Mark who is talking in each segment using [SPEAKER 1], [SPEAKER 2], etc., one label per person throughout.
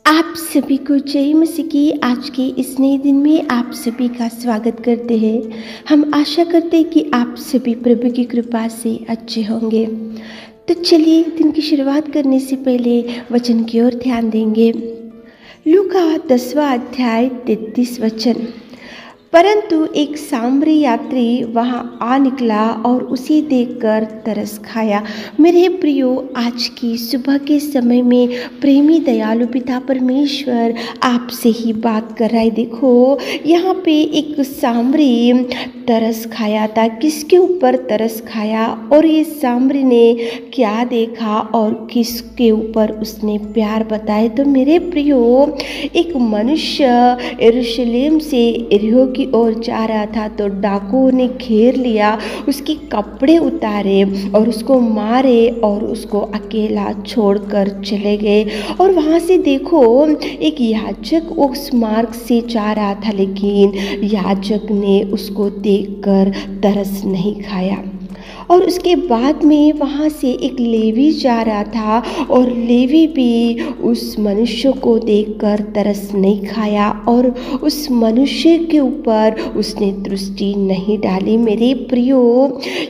[SPEAKER 1] आप सभी को जय मसीह की आज के इस नए दिन में आप सभी का स्वागत करते हैं। हम आशा करते हैं कि आप सभी प्रभु की कृपा से अच्छे होंगे। तो चलिए दिन की शुरुआत करने से पहले वचन की ओर ध्यान देंगे। लूका 10वां अध्याय 33 वचन। परंतु एक सामरी यात्री वहां आ निकला और उसे देखकर तरस खाया। मेरे प्रियो, आज की सुबह के समय में प्रेमी दयालु पिता परमेश्वर आपसे ही बात कर रहा है। देखो, यहाँ पे एक सामरी तरस खाया था। किसके ऊपर तरस खाया और ये सामरी ने क्या देखा और किसके ऊपर उसने प्यार बताया? तो मेरे प्रियो, एक मनुष्य यरूशलेम से यरीहो की ओर जा रहा था तो डाकुओं ने घेर लिया, उसके कपड़े उतारे और उसको मारे और उसको अकेला छोड़कर चले गए। और वहाँ से देखो, एक याजक उस मार्ग से जा रहा था, लेकिन याजक ने उसको देखकर तरस नहीं खाया। और उसके बाद में वहाँ से एक लेवी जा रहा था और लेवी भी उस मनुष्य को देखकर तरस नहीं खाया और उस मनुष्य के ऊपर उसने दृष्टि नहीं डाली। मेरे प्रियो,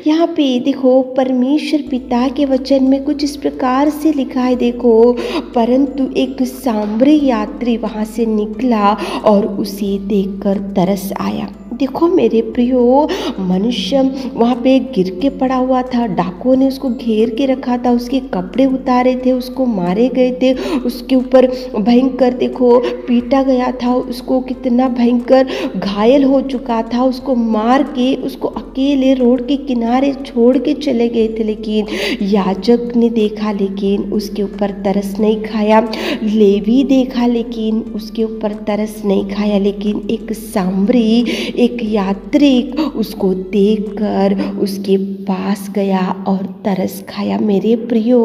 [SPEAKER 1] यहाँ पे देखो, परमेश्वर पिता के वचन में कुछ इस प्रकार से लिखा है। देखो, परंतु एक सामरी यात्री वहाँ से निकला और उसे देखकर तरस आया। देखो मेरे प्रियो, मनुष्य वहाँ पे गिर के पड़ा हुआ था, डाकुओं ने उसको घेर के रखा था, उसके कपड़े उतारे थे, उसको मारे गए थे, उसके ऊपर भयंकर देखो पीटा गया था, उसको कितना भयंकर घायल हो चुका था, उसको मार के उसको अकेले रोड के किनारे छोड़ के चले गए थे। लेकिन याजक ने देखा, लेकिन उसके ऊपर तरस नहीं खाया। लेवी देखा, लेकिन उसके ऊपर तरस नहीं खाया। लेकिन एक सामरी, एक यात्री उसको देखकर उसके पास गया और तरस खाया। मेरे प्रियो,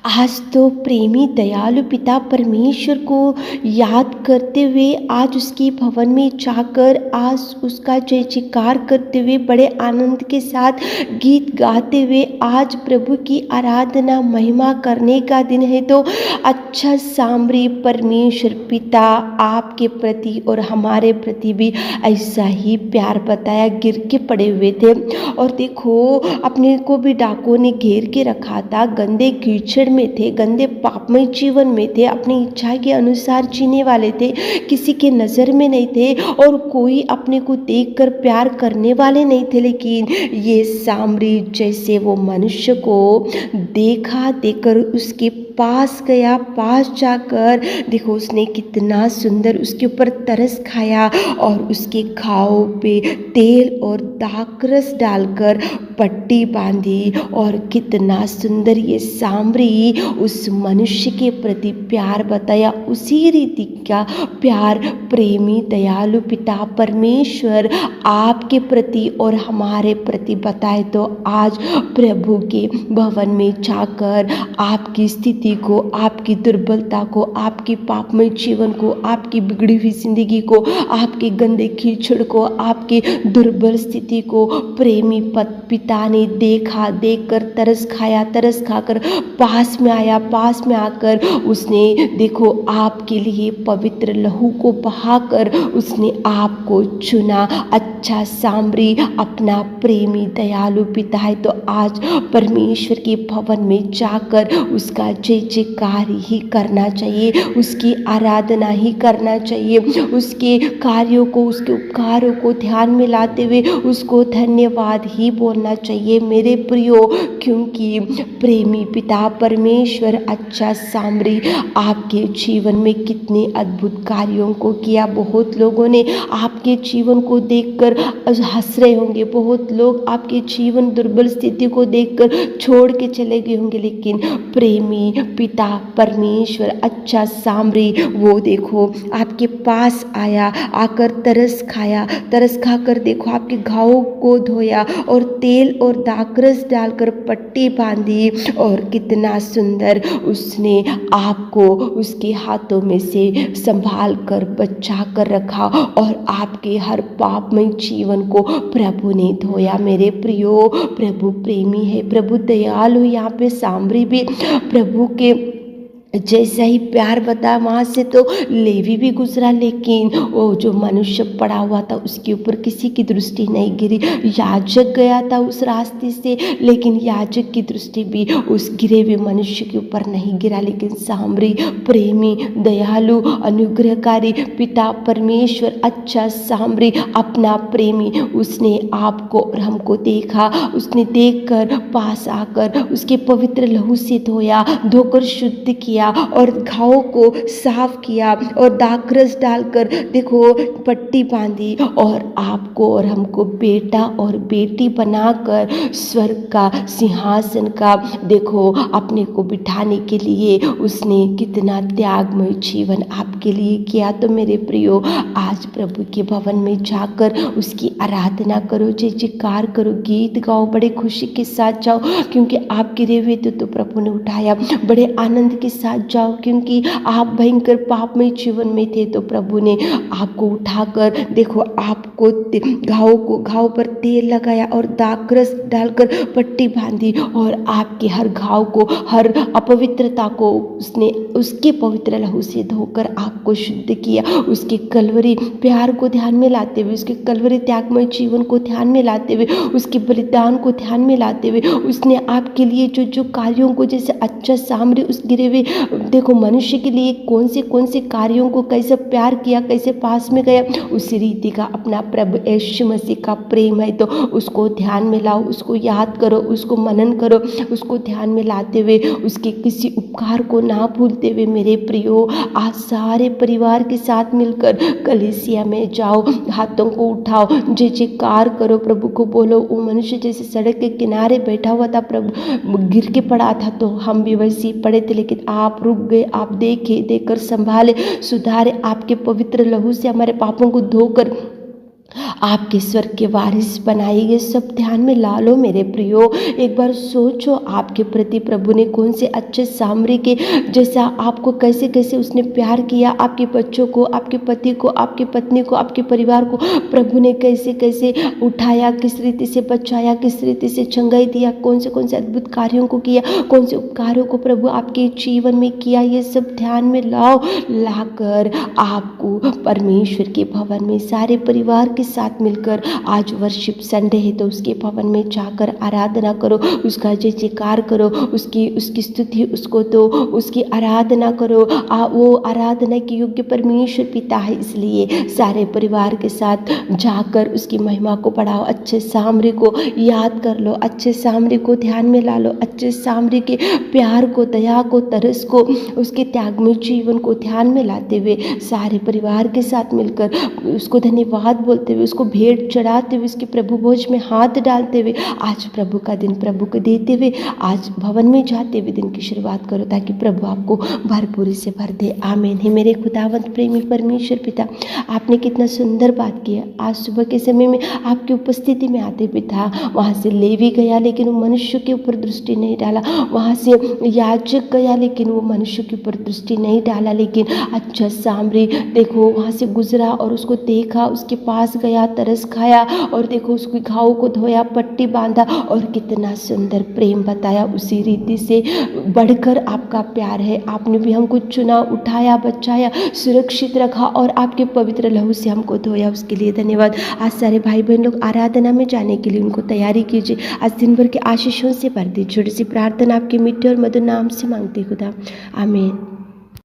[SPEAKER 1] आज तो प्रेमी दयालु पिता परमेश्वर को याद करते हुए, आज उसके भवन में जाकर आज उसका जय जयकार करते हुए, बड़े आनंद के साथ गीत गाते हुए आज प्रभु की आराधना महिमा करने का दिन है। तो अच्छा सामरी परमेश्वर पिता आपके प्रति और हमारे प्रति भी ऐसा ही प्यार बताया। गिर के पड़े हुए थे और देखो, अपने को भी डाकुओं ने घेर के रखा था, गंदे कीचड़ में थे, गंदे पापमय जीवन में थे, अपनी इच्छा के अनुसार जीने वाले थे, किसी के नज़र में नहीं थे और कोई अपने को देखकर प्यार करने वाले नहीं थे। लेकिन ये सामरी जैसे वो मनुष्य को देखा, देखकर उसके पास गया, पास जाकर देखो उसने कितना सुंदर उसके ऊपर तरस खाया और उसके घावों पे तेल और दाखरस डालकर पट्टी बांधी और कितना सुंदर ये सामरी उस मनुष्य के प्रति प्यार बताया। उसी रीति का प्यार प्रेमी दयालु पिता परमेश्वर आपके प्रति और हमारे प्रति बताए। तो आज प्रभु के भवन में जाकर आपकी स्थिति को, आपकी दुर्बलता को, आपकी पापमय जीवन को, आपकी बिगड़ी हुई जिंदगी को, आपके गंदे कीचड़ को, आपकी दुर्बल स्थिति को प्रेमी पिता ने देखा, देखकर तरस खाया, तरस खाकर पास में आया, पास में आकर उसने देखो आपके लिए पवित्र लहू को बहाकर उसने आपको चुना। अच्छा सामरी अपना प्रेमी दयालु पिता है। तो आज परमेश्वर के भवन में जाकर उसका जय जयकार ही करना चाहिए, उसकी आराधना ही करना चाहिए, उसके कार्यों को, उसके उपकारों को ध्यान में लाते हुए उसको धन्यवाद ही बोलना चाहिए मेरे प्रियो, क्योंकि प्रेमी पिता परमेश्वर अच्छा सामरी आपके जीवन में कितने अद्भुत कार्यों को किया। बहुत लोगों ने आपके जीवन को देखकर हंस रहे होंगे, बहुत लोग आपके जीवन दुर्बल स्थिति को देखकर छोड़ के चले गए होंगे, लेकिन प्रेमी पिता परमेश्वर अच्छा सामरी वो देखो आपके पास आया, आकर तरस खाया, तरस खाकर देखो आपके घावों को धोया और तेल और दाखरस डालकर पट्टी बांधी और कितना सुंदर उसने आपको उसके हाथों में से संभाल कर बचा कर रखा और आपके हर पापमय जीवन को प्रभु ने धोया। मेरे प्रियो, प्रभु प्रेमी है, प्रभु दयालु। यहाँ पे सामरी भी प्रभु के जैसा ही प्यार बताया वहाँ से तो लेवी भी गुजरा, लेकिन वो जो मनुष्य पड़ा हुआ था उसके ऊपर किसी की दृष्टि नहीं गिरी। याजक गया था उस रास्ते से, लेकिन याजक की दृष्टि भी उस गिरे हुए मनुष्य के ऊपर नहीं गिरा। लेकिन सामरी, प्रेमी, दयालु, अनुग्रहकारी पिता परमेश्वर, अच्छा सामरी, अपना प्रेमी, उसने आपको और हमको देखा। उसने देखकर पास आकर उसके पवित्र लहू से धोया, धोकर शुद्ध किया और घावों को साफ किया और दाखरस डालकर देखो पट्टी बांधी और आपको और हमको बेटा और बेटी बनाकर स्वर्ग का सिंहासन का देखो अपने को बिठाने के लिए उसने कितना त्यागमय जीवन आपके लिए किया। तो मेरे प्रियो, आज प्रभु के भवन में जाकर उसकी आराधना करो, जय जयकार करो, गीत गाओ, बड़े खुशी के साथ जाओ, क्योंकि आप गिरे हुए थे तो प्रभु ने उठाया। बड़े आनंद के साथ जाओ, क्योंकि आप भयंकर पापमय जीवन में थे तो प्रभु ने आपको उठाकर देखो आपको घाव पर तेल लगाया और दाखरस डालकर पट्टी बांधी और आपके हर घाव को, हर अपवित्रता को उसने उसके पवित्र लहू से धोकर आपको शुद्ध किया। उसके कलवरी प्यार को ध्यान में लाते हुए, उसके कलवरी त्यागमय जीवन को ध्यान में लाते हुए, उसके बलिदान को ध्यान में लाते हुए उसने आपके लिए जो जो कार्यों को, जैसे अच्छा सामरी उस गिरे हुए देखो मनुष्य के लिए कौन से कार्यों को कैसे प्यार किया, कैसे पास में गया, उसी रीति का अपना प्रभु यीशु मसीह का प्रेम है। तो उसको ध्यान में लाओ, उसको याद करो, उसको मनन करो, उसको ध्यान में लाते हुए उसके किसी उपकार को ना भूलते हुए मेरे प्रियो, आज सारे परिवार के साथ मिलकर कलीसिया में जाओ, हाथों को उठाओ, जय जयकार करो, प्रभु को बोलो। वो मनुष्य जैसे सड़क के किनारे बैठा हुआ था, प्रभु गिर के पड़ा था तो हम भी वैसे ही पड़े थे, लेकिन आप रुक गए, आप देखे, देखकर संभाले, सुधारे, आपके पवित्र लहू से हमारे पापों को धोकर आपके स्वर्ग के वारिस बनाए। ये सब ध्यान में ला लो मेरे प्रियो। एक बार सोचो आपके प्रति प्रभु ने कौन से अच्छे सामरी के जैसा आपको कैसे कैसे उसने प्यार किया, आपके बच्चों को, आपके पति को, आपकी पत्नी को, आपके परिवार को प्रभु ने कैसे कैसे उठाया, किस रीति से बचाया, किस रीति से चंगाई दिया, कौन से अद्भुत कार्यों को किया, कौन से उपकारों को प्रभु आपके जीवन में किया। ये सब ध्यान में लाओ, लाकर आपको परमेश्वर के भवन में सारे परिवार के साथ मिलकर, आज वर्शिप संडे है तो उसके भवन में जाकर आराधना करो, उसका जय जयकार करो, उसकी स्तुति उसको दो, उसकी आराधना करो। वो आराधना के योग्य परमेश्वर पिता है, इसलिए सारे परिवार के साथ जाकर उसकी महिमा को बढ़ाओ। अच्छे सामरी को याद कर लो, अच्छे सामरी को ध्यान में ला लो, अच्छे सामरी के प्यार को, दया को, तरस को, उसके त्यागमय जीवन को ध्यान में लाते हुए सारे परिवार के साथ मिलकर उसको धन्यवाद बोलते हुए, उसको भेंट चढ़ाते हुए, उसके प्रभु भोज में हाथ डालते हुए आज प्रभु का दिन प्रभु को देते हुए आज भवन में जाते हुए दिन की शुरुआत करो, ताकि प्रभु आपको भरपूरी से भर दे। आमीन। हे मेरे खुदावंत प्रेमी परमेश्वर पिता, आपने कितना सुंदर बात किया। आज सुबह के समय में आपकी उपस्थिति में आते पिता, वहाँ से लेवी गया लेकिन वो मनुष्य के ऊपर दृष्टि नहीं डाला, वहाँ से याजक गया लेकिन वो मनुष्य के ऊपर दृष्टि नहीं डाला, लेकिन अच्छा सामरी देखो वहाँ से गुजरा और उसको देखा, उसके पास गया, तरस खाया और देखो उसके घाव को धोया, पट्टी बांधा और कितना सुंदर प्रेम बताया। उसी रीति से बढ़कर आपका प्यार है। आपने भी हमको चुना, उठाया, बचाया, सुरक्षित रखा और आपके पवित्र लहू से हमको धोया, उसके लिए धन्यवाद। आज सारे भाई बहन लोग आराधना में जाने के लिए उनको तैयारी कीजिए। आज दिन भर के आशीषों से भर दी। छोटी सी प्रार्थना आपके मीठे और मधुर नाम से मांगते खुदा, आमीन।